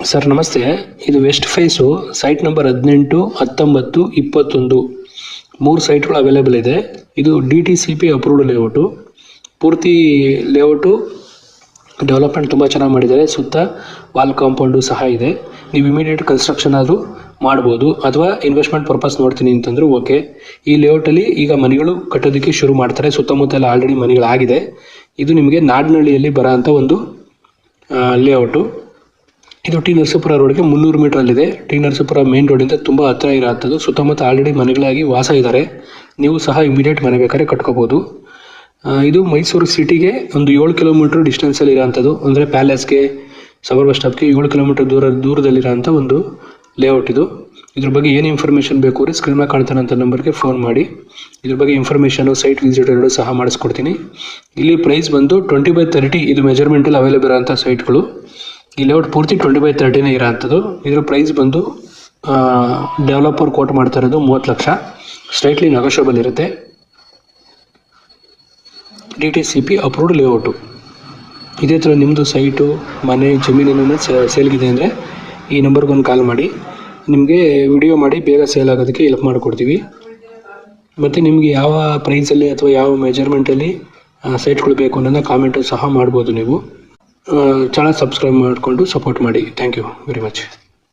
Sir ನಮಸ್ತೆ, ಇದು west phase site number 18, 19, 21 3 ಸೈಟ್ಗಳು ಅವೈಲೇಬಲ್ ಇದೆ. ಇದು DTCP ಅಪ್ರೂವ್ಡ್ ಲೇಔಟು. ಪೂರ್ತಿ ಲೇಔಟು ಡೆವಲಪ್ಮೆಂಟ್ ತುಂಬ ಚೆನ್ನಾಗಿ ಮಾಡಿದ್ದಾರೆ. ಸುತ್ತ ವಾಲ್ ಕಾಂಪೌಂಡು ಸಹ ಇದೆ. ನೀವು ಇಮಿಡಿಯೇಟ್ ಕನ್ಸ್ಟ್ರಕ್ಷನ್ ಆದರೂ ಮಾಡ್ಬೋದು, ಅಥವಾ ಇನ್ವೆಸ್ಟ್ಮೆಂಟ್ ಪರ್ಪಸ್ ನೋಡ್ತೀನಿ ಅಂತಂದರೂ ಓಕೆ. ಈ ಲೇಔಟಲ್ಲಿ ಈಗ ಮನೆಗಳು ಕಟ್ಟೋದಕ್ಕೆ ಶುರು ಮಾಡ್ತಾರೆ. ಸುತ್ತಮುತ್ತ ಎಲ್ಲ ಆಲ್ರೆಡಿ ಮನೆಗಳಾಗಿದೆ. ಇದು ನಿಮಗೆ ನಾಡನಹಳ್ಳಿಯಲ್ಲಿ ಬರೋ ಅಂಥ ಒಂದು ಲೇಔಟು. ಇದು ಟಿ ನರಸೀಪುರ ರೋಡ್ಗೆ 300 ಮೀಟ್ರಲ್ಲಿದೆ. ಟಿ ನರಸೀಪುರ ಮೇನ್ ರೋಡಿಂದ ತುಂಬ ಹತ್ತಿರ ಇರೋಂಥದ್ದು. ಸುತ್ತಮುತ್ತ ಆಲ್ರೆಡಿ ಮನೆಗಳಾಗಿ ವಾಸ ಇದ್ದಾರೆ. ನೀವು ಸಹ ಇಮಿಡಿಯೇಟ್ ಮನೆ ಬೇಕಾದ್ರೆ ಕಟ್ಕೋಬೋದು. ಇದು ಮೈಸೂರು ಸಿಟಿಗೆ ಒಂದು 7 ಕಿಲೋಮೀಟ್ರ್ ಡಿಸ್ಟೆನ್ಸಲ್ಲಿ ಇರೋಂಥದ್ದು. ಅಂದರೆ ಪ್ಯಾಲೇಸ್ಗೆ, ಸಬರ್ ಬಸ್ ಸ್ಟಾಪ್ಗೆ 7 ಕಿಲೋಮೀಟ್ರ್ ದೂರದಲ್ಲಿರೋಂಥ ಒಂದು ಲೇಔಟ್ ಇದು. ಇದ್ರ ಬಗ್ಗೆ ಏನು ಇನ್ಫಾರ್ಮೇಷನ್ ಬೇಕು ಅಂದರೆ ಸ್ಕ್ರೀನ್ ಮೇಲೆ ಕಾಣ್ತಾನಂಥ ನಂಬರ್ಗೆ ಫೋನ್ ಮಾಡಿ. ಇದ್ರ ಬಗ್ಗೆ ಇನ್ಫಾರ್ಮೇಷನು, ಸೈಟ್ ವಿಸಿಟ್ ಎರಡೂ ಸಹ ಮಾಡಿಸ್ಕೊಡ್ತೀನಿ. ಇಲ್ಲಿ ಪ್ರೈಸ್ ಬಂದು 20/30 ಇದು ಮೆಜರ್ಮೆಂಟಲ್ಲಿ ಅವೈಲೇಬಲ್ ಇರೋಂಥ ಸೈಟ್ಗಳು. ಈ ಲೇಔಟ್ ಪೂರ್ತಿ 20/30 ಇರೋಂಥದ್ದು. ಇದ್ರ ಪ್ರೈಸ್ ಬಂದು ಡೆವಲಪರ್ ಕೋಟ್ ಮಾಡ್ತಾ ಇರೋದು 30 ಲಕ್ಷ. ಸ್ಲೈಟ್ಲಿ ನೆಗೋಷಿಯಬಲ್ ಇರುತ್ತೆ. DTCP approved layout. ಇದೇ ಥರ ನಿಮ್ಮದು ಸೈಟು, ಮನೆ, ಜಮೀನೇನ ಸೇಲ್ಗಿದೆ ಅಂದರೆ ಈ ನಂಬರ್ಗೊಂದು ಕಾಲ್ ಮಾಡಿ. ನಿಮಗೆ ವಿಡಿಯೋ ಮಾಡಿ ಬೇಗ ಸೇಲ್ ಆಗೋದಕ್ಕೆ ಹೆಲ್ಪ್ ಮಾಡಿಕೊಡ್ತೀವಿ. ಮತ್ತು ನಿಮಗೆ ಯಾವ ಪ್ರೈಸಲ್ಲಿ ಅಥವಾ ಯಾವ ಮೆಜರ್ಮೆಂಟಲ್ಲಿ ಸೈಟ್ಗಳು ಬೇಕು ಅನ್ನೋದನ್ನ ಕಾಮೆಂಟು ಸಹ ಮಾಡ್ಬೋದು. ನೀವು ಚಾನಲ್ ಸಬ್ಸ್ಕ್ರೈಬ್ ಮಾಡಿಕೊಂಡು ಸಪೋರ್ಟ್ ಮಾಡಿ. Thank you very much.